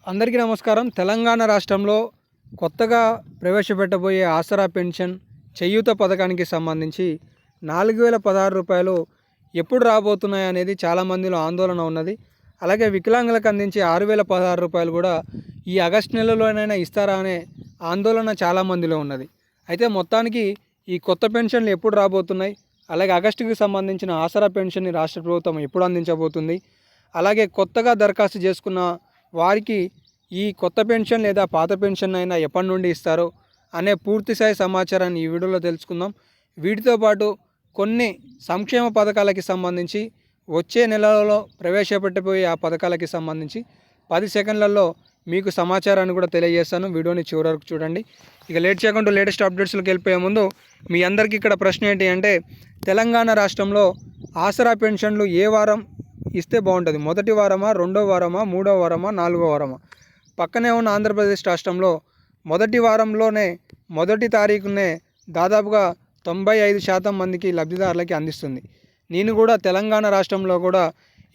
అందరికీ నమస్కారం. తెలంగాణ రాష్ట్రంలో కొత్తగా ప్రవేశపెట్టబోయే ఆసరా పెన్షన్ చేయూత పథకానికి సంబంధించి 4016 రూపాయలు ఎప్పుడు రాబోతున్నాయనేది చాలామందిలో ఆందోళన ఉన్నది. అలాగే వికలాంగులకు అందించే 6016 రూపాయలు కూడా ఈ ఆగస్టు నెలలోనైనా ఇస్తారా అనే ఆందోళన చాలామందిలో ఉన్నది. అయితే మొత్తానికి ఈ కొత్త పెన్షన్లు ఎప్పుడు రాబోతున్నాయి, అలాగే ఆగస్టుకి సంబంధించిన ఆసరా పెన్షన్ని రాష్ట్ర ప్రభుత్వం ఎప్పుడు అందించబోతుంది, అలాగే కొత్తగా దరఖాస్తు చేసుకున్న వారికి ఈ కొత్త పెన్షన్ లేదా పాత పెన్షన్ అయినా ఎప్పటి నుండి ఇస్తారో అనే పూర్తిస్థాయి సమాచారాన్ని ఈ వీడియోలో తెలుసుకుందాం. వీటితో పాటు కొన్ని సంక్షేమ పథకాలకి సంబంధించి వచ్చే నెలలో ప్రవేశపెట్టబోయే ఆ పథకాలకి సంబంధించి 10 సెకండ్లలో మీకు సమాచారాన్ని కూడా తెలియజేస్తాను. వీడియోని చివరి వరకు చూడండి. ఇక లేట్ చేయకుండా లేటెస్ట్ అప్డేట్స్లోకి వెళ్ళిపోయే ముందు మీ అందరికీ ఇక్కడ ప్రశ్న ఏంటి అంటే, తెలంగాణ రాష్ట్రంలో ఆసరా పెన్షన్లు ఏ వారం ఇస్తే బాగుంటుంది? మొదటి వారమా, రెండో వారమా, మూడో వారమా, నాలుగో వారమా? పక్కనే ఉన్న ఆంధ్రప్రదేశ్ రాష్ట్రంలో మొదటి వారంలోనే మొదటి తారీఖునే దాదాపుగా 95% మందికి లబ్ధిదారులకి అందిస్తుంది. నేను కూడా తెలంగాణ రాష్ట్రంలో కూడా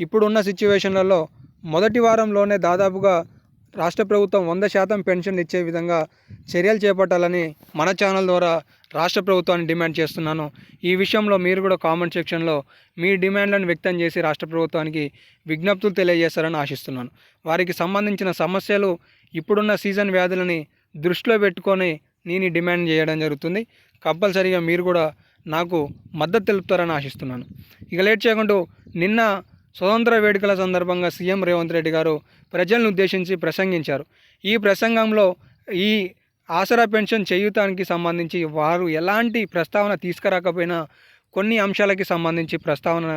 ఇప్పుడున్న సిచ్యువేషన్లలో మొదటి వారంలోనే దాదాపుగా రాష్ట్ర ప్రభుత్వం 100% పెన్షన్లు ఇచ్చే విధంగా చర్యలు చేపట్టాలని మన ఛానల్ ద్వారా రాష్ట్ర ప్రభుత్వాన్ని డిమాండ్ చేస్తున్నాను. ఈ విషయంలో మీరు కూడా కామెంట్ సెక్షన్లో మీ డిమాండ్లను వ్యక్తం చేసి రాష్ట్ర ప్రభుత్వానికి విజ్ఞప్తులు తెలియజేస్తారని ఆశిస్తున్నాను. వారికి సంబంధించిన సమస్యలు, ఇప్పుడున్న సీజన్ వ్యాధులని దృష్టిలో పెట్టుకొని నేను డిమాండ్ చేయడం జరుగుతుంది. కంపల్సరీగా మీరు కూడా నాకు మద్దతు తెలుపుతారని ఆశిస్తున్నాను. ఇక లేట్ చేయకుండా నిన్న స్వతంత్ర వేడుకల సందర్భంగా సీఎం రేవంత్ రెడ్డి గారు ప్రజలను ఉద్దేశించి ప్రసంగించారు. ఈ ప్రసంగంలో ఈ ఆసరా పెన్షన్ చేయూతానికి సంబంధించి వారు ఎలాంటి ప్రస్తావన తీసుకురాకపోయినా కొన్ని అంశాలకి సంబంధించి ప్రస్తావన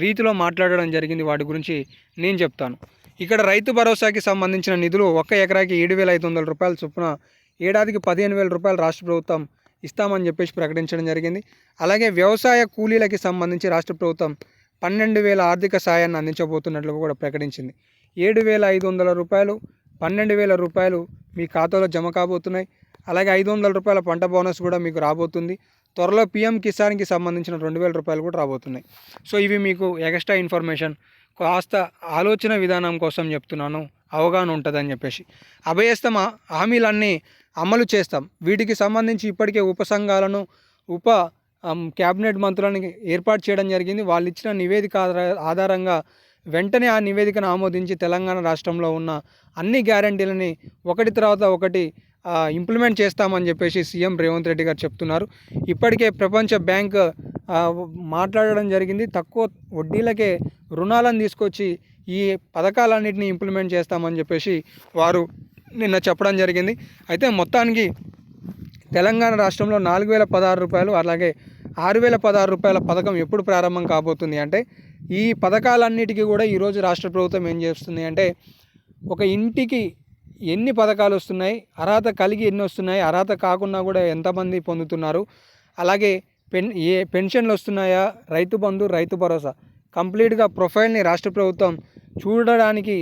రీతిలో మాట్లాడడం జరిగింది. వాటి గురించి నేను చెప్తాను. ఇక్కడ రైతు భరోసాకి సంబంధించిన నిధులు 1 ఎకరాకి 7,500 రూపాయల చొప్పున ఏడాదికి 15,000 రూపాయలు రాష్ట్ర ప్రభుత్వం ఇస్తామని చెప్పేసి ప్రకటించడం జరిగింది. అలాగే వ్యవసాయ కూలీలకి సంబంధించి రాష్ట్ర ప్రభుత్వం 12,000 ఆర్థిక సాయాన్ని అందించబోతున్నట్లు కూడా ప్రకటించింది. 7,500 రూపాయలు, 12,000 రూపాయలు మీ ఖాతాలో జమ కాబోతున్నాయి. అలాగే 500 రూపాయల పంట బోనస్ కూడా మీకు రాబోతుంది. త్వరలో పీఎం కిసాన్కి సంబంధించిన 2,000 రూపాయలు కూడా రాబోతున్నాయి. సో ఇవి మీకు ఎక్స్ట్రా ఇన్ఫర్మేషన్, కాస్త ఆలోచన విధానం కోసం చెప్తున్నాను, అవగాహన ఉంటుందని చెప్పేసి. అభయస్తమ హామీలన్నీ అమలు చేస్తాం. వీటికి సంబంధించి ఇప్పటికే ఉపసంఘాలను క్యాబినెట్ మంత్రులను ఏర్పాటు చేయడం జరిగింది. వాళ్ళు ఇచ్చిన నివేదిక ఆధారంగా వెంటనే ఆ నివేదికను ఆమోదించి తెలంగాణ రాష్ట్రంలో ఉన్న అన్ని గ్యారంటీలని ఒకటి తర్వాత ఒకటి ఇంప్లిమెంట్ చేస్తామని చెప్పేసి సీఎం రేవంత్ రెడ్డి గారు చెప్తున్నారు. ఇప్పటికే ప్రపంచ బ్యాంక్ మాట్లాడడం జరిగింది. తక్కువ వడ్డీలకే రుణాలను తీసుకొచ్చి ఈ పథకాలన్నింటినీ ఇంప్లిమెంట్ చేస్తామని చెప్పేసి వారు నిన్న చెప్పడం జరిగింది. అయితే మొత్తానికి తెలంగాణ రాష్ట్రంలో 4,016 రూపాయలు, అలాగే 6,016 రూపాయల పథకం ఎప్పుడు ప్రారంభం కాబోతుంది అంటే, ఈ పథకాలన్నిటికీ కూడా ఈరోజు రాష్ట్ర ప్రభుత్వం ఏం చేస్తుంది అంటే, ఒక ఇంటికి ఎన్ని పథకాలు వస్తున్నాయి, అర్హత కలిగి ఎన్ని వస్తున్నాయి, అర్హత కాకుండా కూడా ఎంతమంది పొందుతున్నారు, అలాగే పెన్షన్లు వస్తున్నాయా, రైతు బంధు, రైతు భరోసా కంప్లీట్గా ప్రొఫైల్ని రాష్ట్ర ప్రభుత్వం చూడడానికి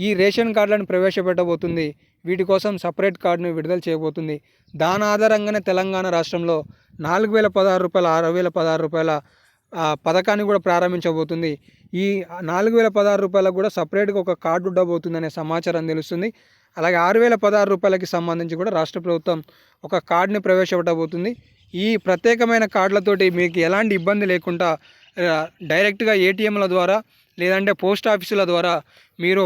ఈ రేషన్ కార్డులను ప్రవేశపెట్టబోతుంది. వీటి కోసం సపరేట్ కార్డును విడుదల చేయబోతుంది. దాని ఆధారంగానే తెలంగాణ రాష్ట్రంలో 4,016 రూపాయల, 6,016 రూపాయల పథకాన్ని కూడా ప్రారంభించబోతుంది. ఈ 4,016 రూపాయలకు కూడా సపరేట్గా ఒక కార్డు ఉండబోతుందనే సమాచారం తెలుస్తుంది. అలాగే 6,016 రూపాయలకి సంబంధించి కూడా రాష్ట్ర ప్రభుత్వం ఒక కార్డుని ప్రవేశపెట్టబోతుంది. ఈ ప్రత్యేకమైన కార్డులతోటి మీకు ఎలాంటి ఇబ్బంది లేకుండా డైరెక్ట్గా ఏటీఎంల ద్వారా లేదంటే పోస్ట్ ఆఫీసుల ద్వారా మీరు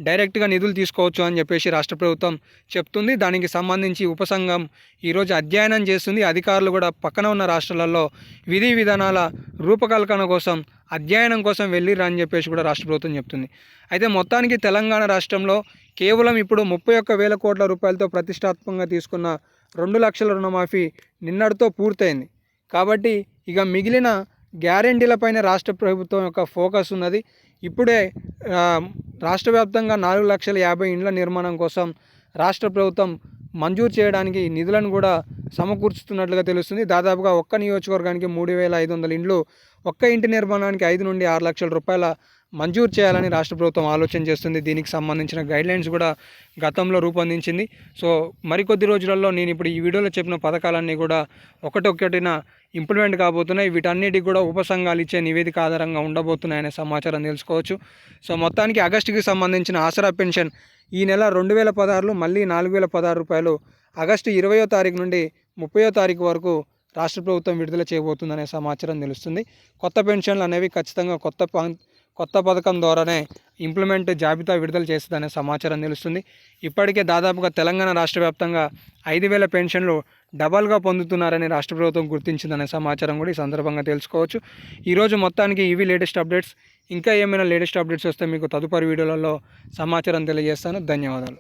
డైరెక్ట్గా నిధులు తీసుకోవచ్చు అని చెప్పేసి రాష్ట్ర ప్రభుత్వం చెప్తుంది. దానికి సంబంధించి ఉపసంఘం ఈరోజు అధ్యయనం చేస్తుంది. అధికారులు కూడా పక్కన ఉన్న రాష్ట్రాలలో విధి విధానాల రూపకల్పన కోసం, అధ్యయనం కోసం వెళ్ళిరా అని చెప్పేసి కూడా రాష్ట్ర ప్రభుత్వం చెప్తుంది. అయితే మొత్తానికి తెలంగాణ రాష్ట్రంలో కేవలం ఇప్పుడు 31,000 కోట్ల రూపాయలతో ప్రతిష్టాత్మకంగా తీసుకున్న 2 లక్షల రుణమాఫీ నిన్నటితో పూర్తయింది. కాబట్టి ఇక మిగిలిన గ్యారెంటీలపైన రాష్ట్ర ప్రభుత్వం యొక్క ఫోకస్ ఉన్నది. ఇప్పుడే రాష్ట్ర వ్యాప్తంగా 4,50,000 ఇండ్ల నిర్మాణం కోసం రాష్ట్ర ప్రభుత్వం మంజూరు చేయడానికి నిధులను కూడా సమకూర్చుతున్నట్లుగా తెలుస్తుంది. దాదాపుగా ఒక్క నియోజకవర్గానికి 3,500 ఇండ్లు, ఒక్క ఇంటి నిర్మాణానికి 5 నుండి 6 లక్షల రూపాయల మంజూరు చేయాలని రాష్ట్ర ప్రభుత్వం ఆలోచన చేస్తుంది. దీనికి సంబంధించిన గైడ్లైన్స్ కూడా గతంలో రూపొందించింది. సో మరికొద్ది రోజులలో నేను ఇప్పుడు ఈ వీడియోలో చెప్పిన పథకాలన్నీ కూడా ఒకటొక్కటిన ఇంప్లిమెంట్ కాబోతున్నాయి. వీటన్నిటికి కూడా ఉపసంఘాలు ఇచ్చే నివేదిక ఆధారంగా ఉండబోతున్నాయనే సమాచారం తెలుసుకోవచ్చు. సో మొత్తానికి ఆగస్టుకి సంబంధించిన ఆసరా పెన్షన్ ఈ నెల 2016 మళ్ళీ 4016 రూపాయలు ఆగస్టు 20వ తారీఖు నుండి 30వ తారీఖు వరకు రాష్ట్ర ప్రభుత్వం విడుదల చేయబోతుందనే సమాచారం తెలుస్తుంది. కొత్త పెన్షన్లు అనేవి ఖచ్చితంగా కొత్త పథకం ద్వారానే ఇంప్లిమెంట్ జాబితా విడుదల చేస్తుందనే సమాచారం తెలుస్తుంది. ఇప్పటికే దాదాపుగా తెలంగాణ రాష్ట్ర వ్యాప్తంగా 5000 పెన్షన్లు డబల్గా పొందుతున్నారని రాష్ట్ర ప్రభుత్వం గుర్తించిందనే సమాచారం కూడా ఈ సందర్భంగా తెలుసుకోవచ్చు. ఈరోజు మొత్తానికి ఇవి లేటెస్ట్ అప్డేట్స్. ఇంకా ఏమైనా లేటెస్ట్ అప్డేట్స్ వస్తే మీకు తదుపరి వీడియోలలో సమాచారం తెలియజేస్తాను. ధన్యవాదాలు.